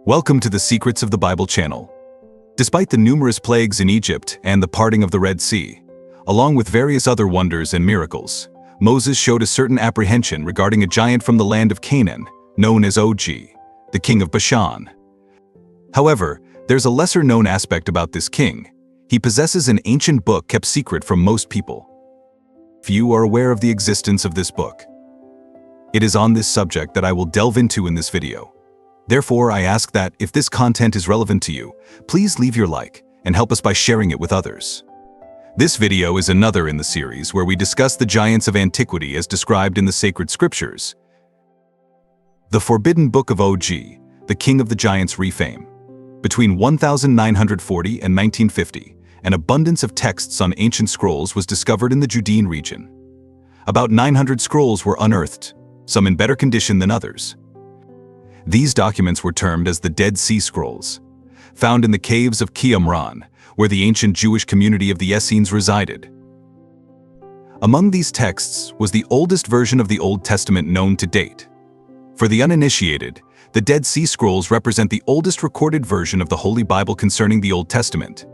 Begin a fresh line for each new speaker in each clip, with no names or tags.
Welcome to the Secrets of the Bible channel. Despite the numerous plagues in Egypt and the parting of the Red Sea, along with various other wonders and miracles, Moses showed a certain apprehension regarding a giant from the land of Canaan, known as Og, the king of Bashan. However, there's a lesser-known aspect about this king. He possesses an ancient book kept secret from most people. Few are aware of the existence of this book. It is on this subject that I will delve into in this video. Therefore, I ask that, if this content is relevant to you, please leave your like and help us by sharing it with others. This video is another in the series where we discuss the giants of antiquity as described in the sacred scriptures. The Forbidden Book of Og, the king of the giants Rephaim. Between 1940 and 1950, an abundance of texts on ancient scrolls was discovered in the Judean region. About 900 scrolls were unearthed, some in better condition than others. These documents were termed as the Dead Sea Scrolls, found in the caves of Qumran, where the ancient Jewish community of the Essenes resided. Among these texts was the oldest version of the Old Testament known to date. For the uninitiated, the Dead Sea Scrolls represent the oldest recorded version of the Holy Bible concerning the Old Testament.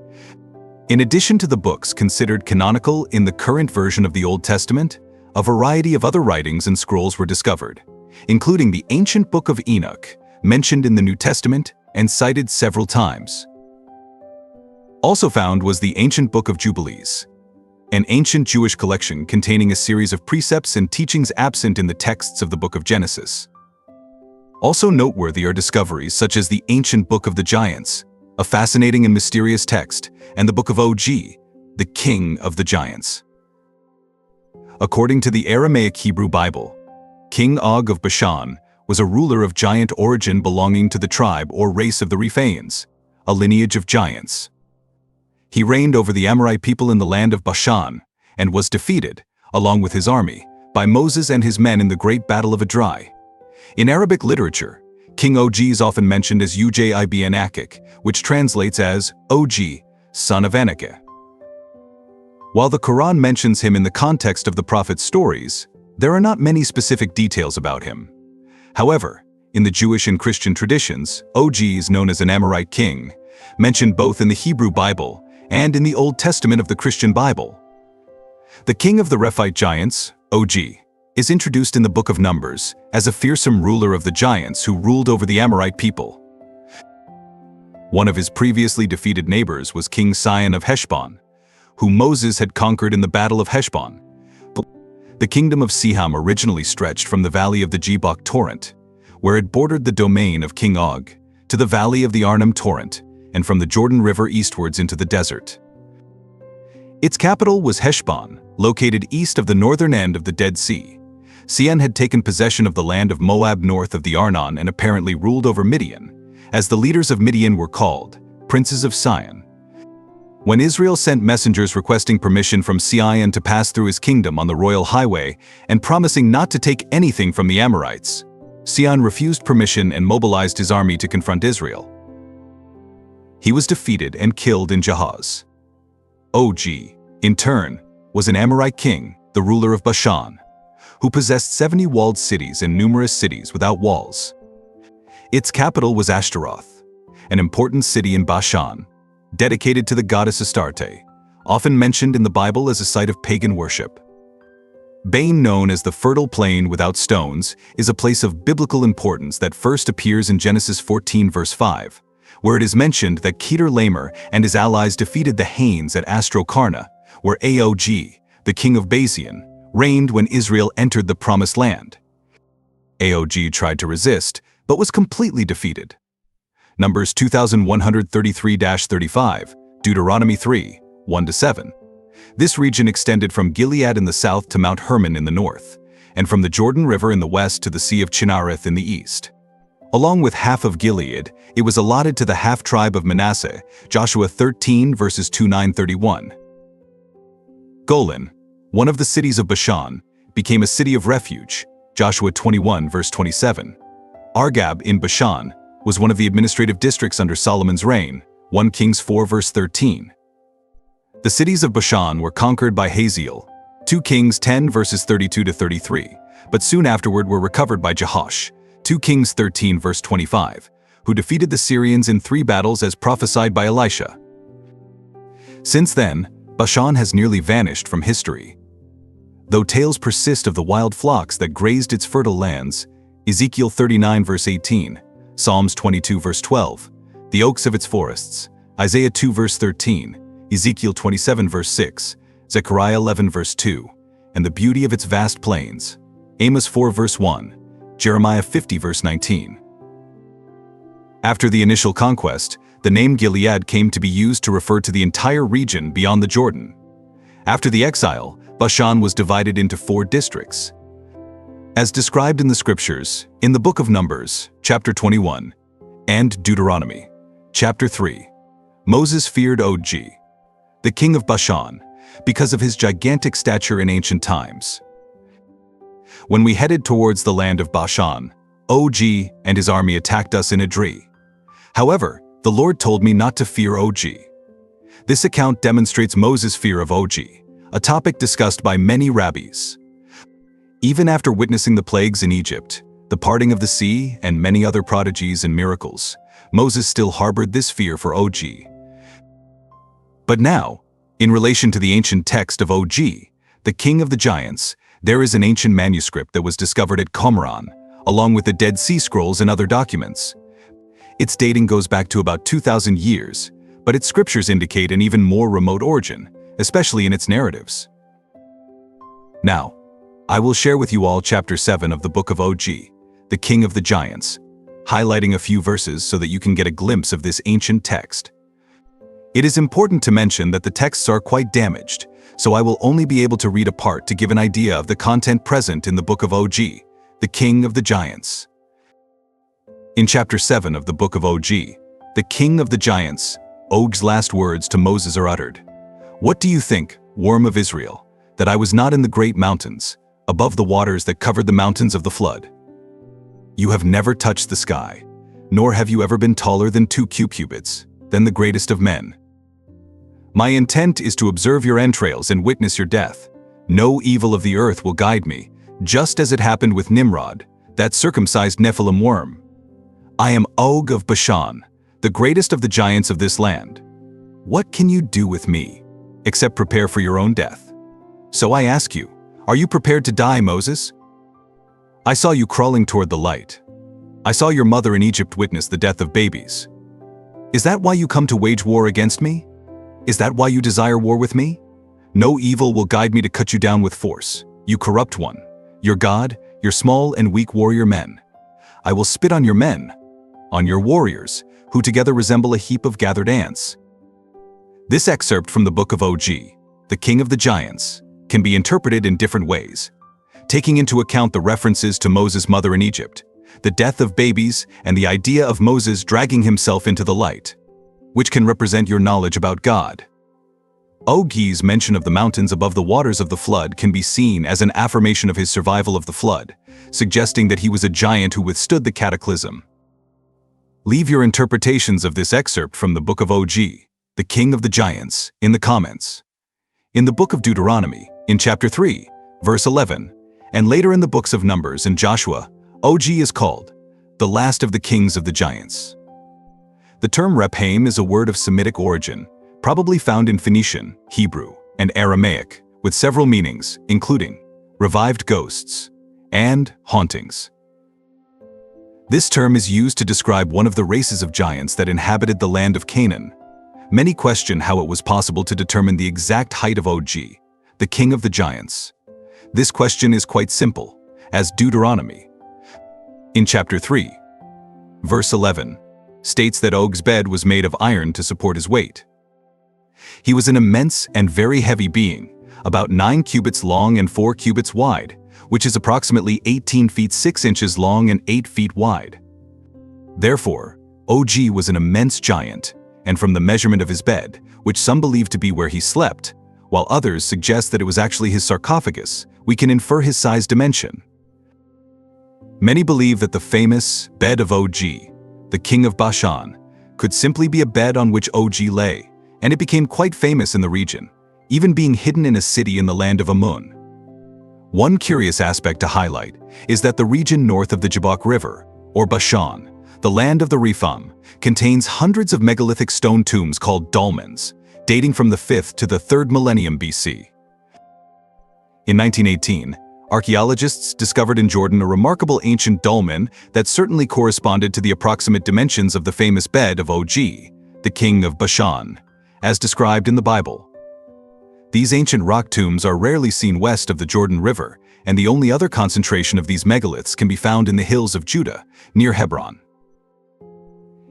In addition to the books considered canonical in the current version of the Old Testament, a variety of other writings and scrolls were discovered, including the ancient Book of Enoch, mentioned in the New Testament and cited several times. Also found was the ancient Book of Jubilees, an ancient Jewish collection containing a series of precepts and teachings absent in the texts of the Book of Genesis. Also noteworthy are discoveries such as the ancient Book of the Giants, a fascinating and mysterious text, and the Book of Og, the king of the giants. According to the Aramaic Hebrew Bible, King Og of Bashan was a ruler of giant origin belonging to the tribe or race of the Rephaims, a lineage of giants. He reigned over the Amorite people in the land of Bashan and was defeated, along with his army, by Moses and his men in the Great Battle of Edrei. In Arabic literature, King Og is often mentioned as Ujib ibn Akik, which translates as Og, son of Anakah. While the Quran mentions him in the context of the prophet's stories, there are not many specific details about him. However, in the Jewish and Christian traditions, Og is known as an Amorite king, mentioned both in the Hebrew Bible and in the Old Testament of the Christian Bible. The king of the Rephite giants, Og, is introduced in the Book of Numbers as a fearsome ruler of the giants who ruled over the Amorite people. One of his previously defeated neighbors was King Sayan of Heshbon, whom Moses had conquered in the Battle of Heshbon. The kingdom of Siham originally stretched from the valley of the Jabbok torrent, where it bordered the domain of King Og, to the valley of the Arnon torrent, and from the Jordan River eastwards into the desert. Its capital was Heshbon, located east of the northern end of the Dead Sea. Sayan had taken possession of the land of Moab north of the Arnon and apparently ruled over Midian, as the leaders of Midian were called princes of Sayan. When Israel sent messengers requesting permission from Sayan to pass through his kingdom on the royal highway and promising not to take anything from the Amorites, Sayan refused permission and mobilized his army to confront Israel. He was defeated and killed in Jahaz. Og, in turn, was an Amorite king, the ruler of Bashan, who possessed 70 walled cities and numerous cities without walls. Its capital was Ashtaroth, an important city in Bashan, dedicated to the goddess Astarte, often mentioned in the Bible as a site of pagan worship. Bain, known as the fertile plain without stones, is a place of biblical importance that first appears in Genesis 14 verse 5, where it is mentioned that Kedar-Laomer and his allies defeated the Hanes at Astro-Karna, where Og, the king of Bashan, reigned when Israel entered the Promised Land. Og tried to resist, but was completely defeated. Numbers 2133-35, Deuteronomy 3, 1-7. This region extended from Gilead in the south to Mount Hermon in the north, and from the Jordan River in the west to the Sea of Chinnereth in the east. Along with half of Gilead, it was allotted to the half-tribe of Manasseh, Joshua 13 verses 29-31. Golan, one of the cities of Bashan, became a city of refuge, Joshua 21 verse 27. Argob in Bashan was one of the administrative districts under Solomon's reign, 1 Kings 4 verse 13. The cities of Bashan were conquered by Hazael, 2 Kings 10 verses 32-33, but soon afterward were recovered by Jehosh, 2 Kings 13 verse 25, who defeated the Syrians in 3 battles as prophesied by Elisha. Since then, Bashan has nearly vanished from history. Though tales persist of the wild flocks that grazed its fertile lands, Ezekiel 39 verse 18, Psalms 22 verse 12, the oaks of its forests, Isaiah 2 verse 13, Ezekiel 27 verse 6, Zechariah 11 verse 2, and the beauty of its vast plains, Amos 4 verse 1, Jeremiah 50 verse 19. After the initial conquest, the name Gilead came to be used to refer to the entire region beyond the Jordan. After the exile, Bashan was divided into 4 districts. As described in the scriptures, in the book of Numbers, chapter 21, and Deuteronomy, chapter 3, Moses feared Og, the king of Bashan, because of his gigantic stature in ancient times. When we headed towards the land of Bashan, Og and his army attacked us in Edrei. However, the Lord told me not to fear Og. This account demonstrates Moses' fear of Og, a topic discussed by many rabbis. Even after witnessing the plagues in Egypt, the parting of the sea, and many other prodigies and miracles, Moses still harbored this fear for Og. But now, in relation to the ancient text of Og, the king of the giants, there is an ancient manuscript that was discovered at Qumran, along with the Dead Sea Scrolls and other documents. Its dating goes back to about 2,000 years, but its scriptures indicate an even more remote origin, especially in its narratives. Now, I will share with you all chapter 7 of the book of Og, the king of the giants, highlighting a few verses so that you can get a glimpse of this ancient text. It is important to mention that the texts are quite damaged, so I will only be able to read a part to give an idea of the content present in the book of Og, the king of the giants. In chapter 7 of the book of Og, the king of the giants, Og's last words to Moses are uttered. "What do you think, worm of Israel, that I was not in the great mountains, above the waters that covered the mountains of the flood? You have never touched the sky, nor have you ever been taller than 2 cubits, than the greatest of men. My intent is to observe your entrails and witness your death. No evil of the earth will guide me, just as it happened with Nimrod, that circumcised Nephilim worm. I am Og of Bashan, the greatest of the giants of this land. What can you do with me, except prepare for your own death? So I ask you, are you prepared to die, Moses? I saw you crawling toward the light. I saw your mother in Egypt witness the death of babies. Is that why you come to wage war against me? Is that why you desire war with me? No evil will guide me to cut you down with force, you corrupt one, your God, your small and weak warrior men. I will spit on your men, on your warriors, who together resemble a heap of gathered ants." This excerpt from the book of Og, the king of the giants, can be interpreted in different ways, taking into account the references to Moses' mother in Egypt, the death of babies, and the idea of Moses dragging himself into the light, which can represent your knowledge about God. Og's mention of the mountains above the waters of the flood can be seen as an affirmation of his survival of the flood, suggesting that he was a giant who withstood the cataclysm. Leave your interpretations of this excerpt from the book of Og, the king of the giants, in the comments. In the book of Deuteronomy, in chapter 3, verse 11, and later in the books of Numbers and Joshua, Og is called the last of the kings of the giants. The term Rephaim is a word of Semitic origin, probably found in Phoenician, Hebrew, and Aramaic, with several meanings, including revived ghosts and hauntings. This term is used to describe one of the races of giants that inhabited the land of Canaan. Many question how it was possible to determine the exact height of Og, the king of the giants. This question is quite simple, as Deuteronomy, in chapter 3, verse 11, states that Og's bed was made of iron to support his weight. He was an immense and very heavy being, about 9 cubits long and 4 cubits wide, which is approximately 18 feet 6 inches long and 8 feet wide. Therefore, Og was an immense giant, and from the measurement of his bed, which some believe to be where he slept, while others suggest that it was actually his sarcophagus, we can infer his size dimension. Many believe that the famous bed of Og, the king of Bashan, could simply be a bed on which Og lay, and it became quite famous in the region, even being hidden in a city in the land of Amun. One curious aspect to highlight is that the region north of the Jabbok River, or Bashan, the land of the Rephaim, contains hundreds of megalithic stone tombs called dolmens, dating from the 5th to the 3rd millennium BC. In 1918, archaeologists discovered in Jordan a remarkable ancient dolmen that certainly corresponded to the approximate dimensions of the famous bed of Og, the king of Bashan, as described in the Bible. These ancient rock tombs are rarely seen west of the Jordan River, and the only other concentration of these megaliths can be found in the hills of Judah, near Hebron.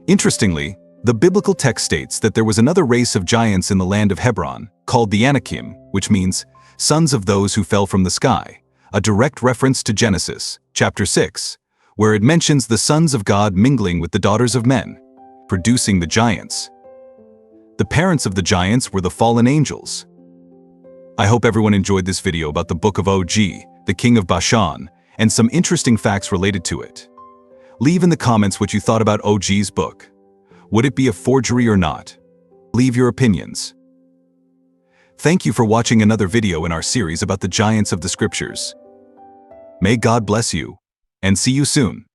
Interestingly, the biblical text states that there was another race of giants in the land of Hebron, called the Anakim, which means sons of those who fell from the sky, a direct reference to Genesis, chapter 6, where it mentions the sons of God mingling with the daughters of men, producing the giants. The parents of the giants were the fallen angels. I hope everyone enjoyed this video about the book of Og, the king of Bashan, and some interesting facts related to it. Leave in the comments what you thought about Og's book. Would it be a forgery or not? Leave your opinions. Thank you for watching another video in our series about the giants of the scriptures. May God bless you, and see you soon.